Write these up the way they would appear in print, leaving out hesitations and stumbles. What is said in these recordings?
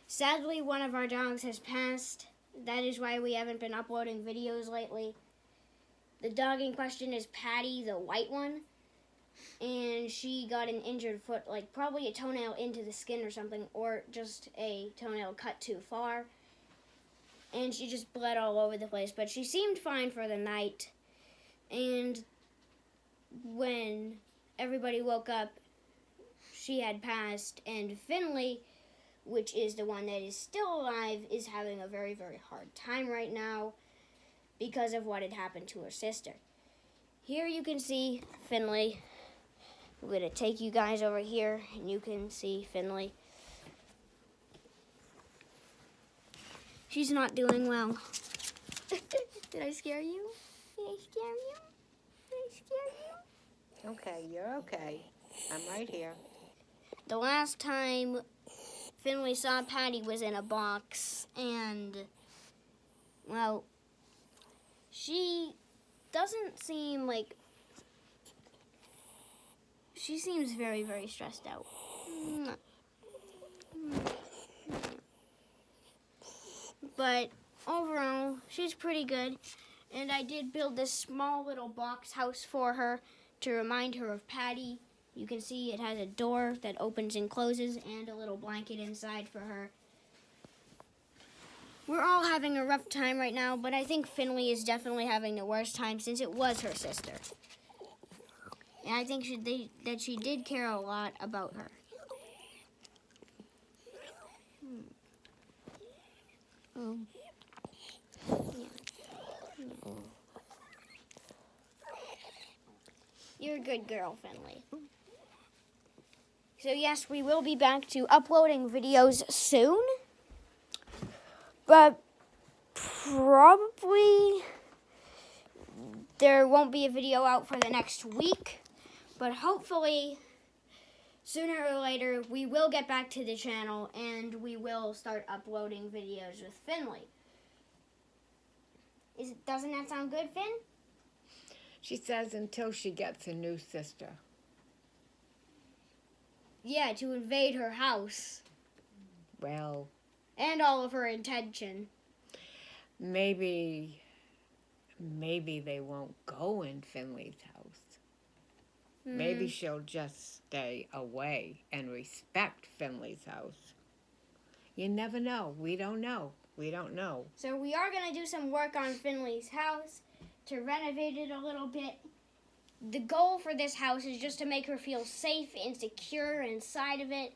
Sadly, one of our dogs has passed. That is why we haven't been uploading videos lately. The dog in question is Patty, the white one. And she got an injured foot, like probably a toenail into the skin or something, or just a toenail cut too far. And she just bled all over the place, but she seemed fine for the night. And when everybody woke up, she had passed, and Finley, which is the one that is still alive, is having a very, very hard time right now because of what had happened to her sister. Here you can see Finley. I'm going to take you guys over here, and you can see Finley. She's not doing well. Did I scare you? Did I scare you? Did I scare you? Okay, you're okay. I'm right here. The last time Finley saw Patty was in a box, and, well, she doesn't seem like... She seems very, very stressed out. But overall, she's pretty good. And I did build this small little box house for her to remind her of Patty. You can see it has a door that opens and closes and a little blanket inside for her. We're all having a rough time right now, but I think Finley is definitely having the worst time since it was her sister. And I think that she did care a lot about her. You're a good girl, Finley. So yes, we will be back to uploading videos soon. But probably there won't be a video out for the next week. But hopefully, sooner or later, we will get back to the channel and we will start uploading videos with Finley. Doesn't that sound good, Finn? She says until she gets a new sister. Yeah, to invade her house. Well, And all of her intention. maybe they won't go in Finley's house. Maybe she'll just stay away and respect Finley's house. You never know. We don't know. We don't know. So we are going to do some work on Finley's house to renovate it a little bit. The goal for this house is just to make her feel safe and secure inside of it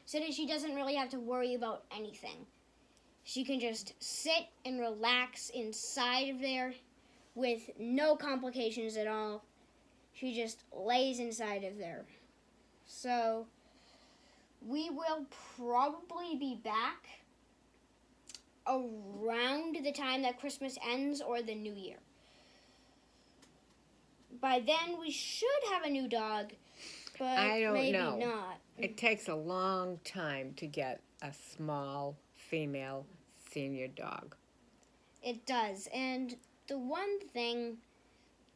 so that she doesn't really have to worry about anything. She can just sit and relax inside of there with no complications at all. She just lays inside of there. So we will probably be back around the time that Christmas ends or the New Year. By then, we should have a new dog, but I don't maybe know. not. It takes a long time to get a small female senior dog. It does. And the one thing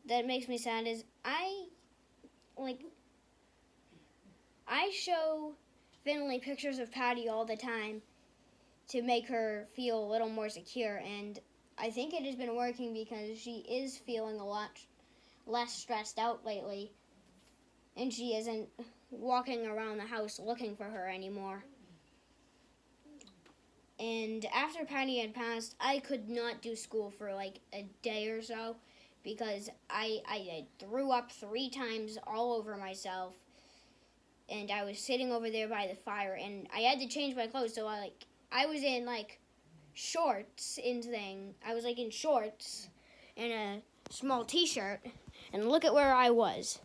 that makes me sad is I show Finley pictures of Patty all the time to make her feel a little more secure, and I think it has been working because she is feeling a lot less stressed out lately, and she isn't walking around the house looking for her anymore. And after Patty had passed, I could not do school for like a day or so because I threw up 3 times all over myself, and I was sitting over there by the fire, and I had to change my clothes, so I was in shorts and thing. I was in shorts and a small t-shirt, and look at where I was.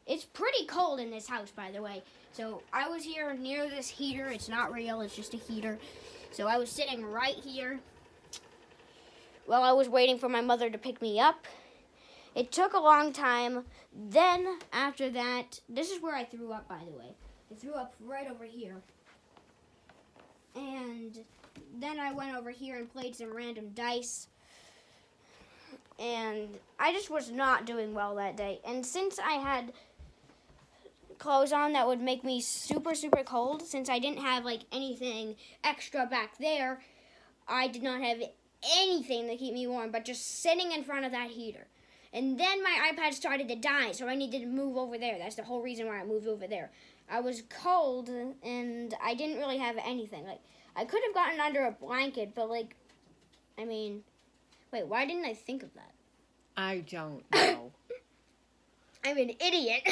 It's pretty cold in this house, by the way. So I was here near this heater. It's not real, it's just a heater. So I was sitting right here while I was waiting for my mother to pick me up. It took a long time. Then, after that, this is where I threw up, by the way. I threw up right over here. And then I went over here and played some random dice. And I just was not doing well that day. And since I had clothes on that would make me super, super cold. Since I didn't have like anything extra back there, I did not have anything to keep me warm, but just sitting in front of that heater. And then my iPad started to die, so I needed to move over there. That's the whole reason why I moved over there. I was cold, and I didn't really have anything. Like, I could have gotten under a blanket, but like, I mean, wait, why didn't I think of that? I don't know. I'm an idiot.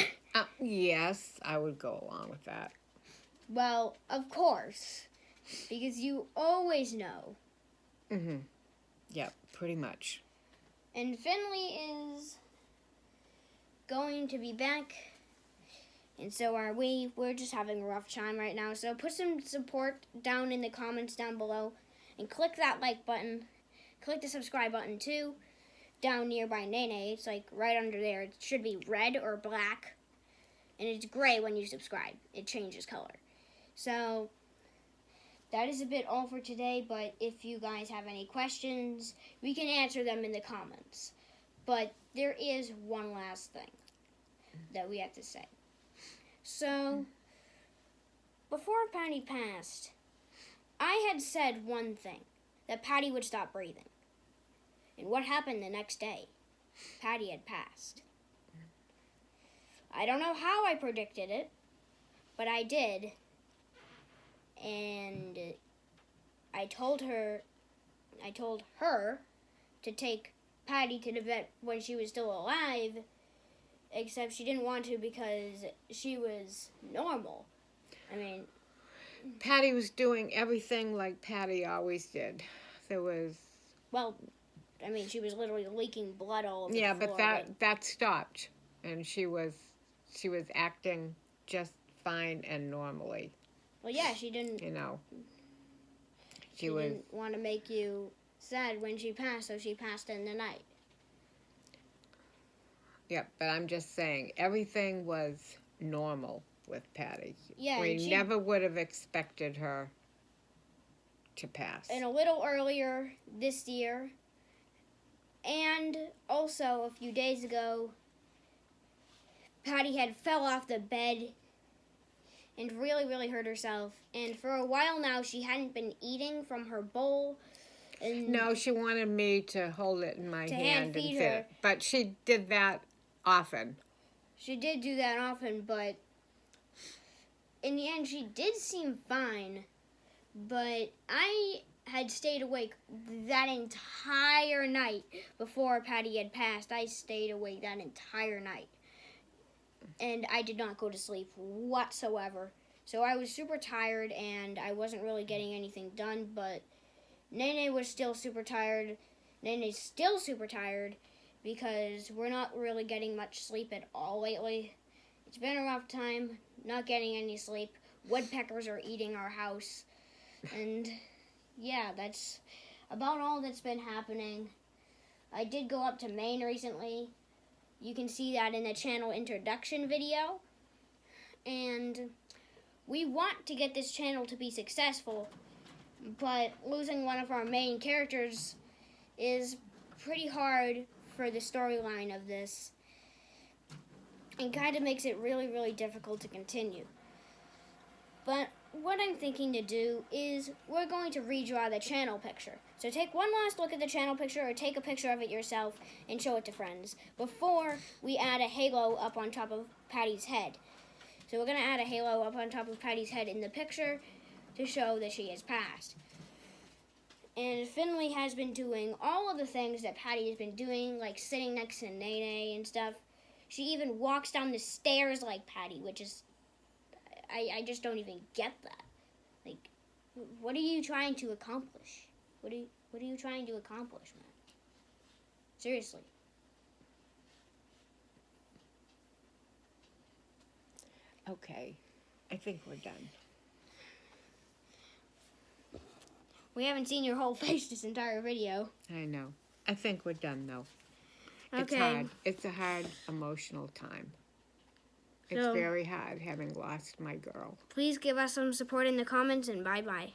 Yes, I would go along with that. Well, of course, because you always know. Mm-hmm. Yep, pretty much. And Finley is going to be back, and so are we. We're just having a rough time right now, so put some support down in the comments down below, and click that like button. Click the subscribe button too, down nearby Nene. It's like right under there. It should be red or black, and it's gray when you subscribe. It changes color. So that is a bit all for today, but if you guys have any questions, we can answer them in the comments. But there is one last thing that we have to say. So, before Patty passed, I had said one thing, that Patty would stop breathing. And what happened the next day? Patty had passed. I don't know how I predicted it, but I did. And I told her to take Patty to the vet when she was still alive, except she didn't want to because she was normal. I mean, Patty was doing everything like Patty always did. There was... Well, I mean, she was literally leaking blood all over the floor. Yeah, but that stopped. And she was acting just fine and normally. Well, yeah, she didn't... You know. She didn't want to make you sad when she passed, so she passed in the night. Yep, but I'm just saying, everything was normal with Patty. Yeah, we never would have expected her to pass. And a little earlier this year, and also a few days ago, Patty had fell off the bed and really, really hurt herself. And for a while now, she hadn't been eating from her bowl. And no, she wanted me to hold it in my hand and feed feed her. it. But she did that often. She did do that often, but in the end, she did seem fine. But I had stayed awake that entire night before Patty had passed. I stayed awake that entire night. And I did not go to sleep whatsoever. So I was super tired and I wasn't really getting anything done, but Nene was still super tired. Nene's still super tired because we're not really getting much sleep at all lately. It's been a rough time, not getting any sleep. Woodpeckers are eating our house. And yeah, that's about all that's been happening. I did go up to Maine recently. You can see that in the channel introduction video. And we want to get this channel to be successful, but losing one of our main characters is pretty hard for the storyline of this. And kind of makes it really, really difficult to continue. But what I'm thinking to do is we're going to redraw the channel picture. So take one last look at the channel picture or take a picture of it yourself and show it to friends before we add a halo up on top of Patty's head. So we're going to add a halo up on top of Patty's head in the picture to show that she has passed. And Finley has been doing all of the things that Patty has been doing, like sitting next to Nene and stuff. She even walks down the stairs like Patty, which is... I just don't even get that. Like, what are you trying to accomplish? What are you trying to accomplish, man? Seriously. Okay, I think we're done. We haven't seen your whole face this entire video. I know. I think we're done, though. Okay. It's hard. It's a hard, emotional time. It's very hard having lost my girl. Please give us some support in the comments, and bye-bye.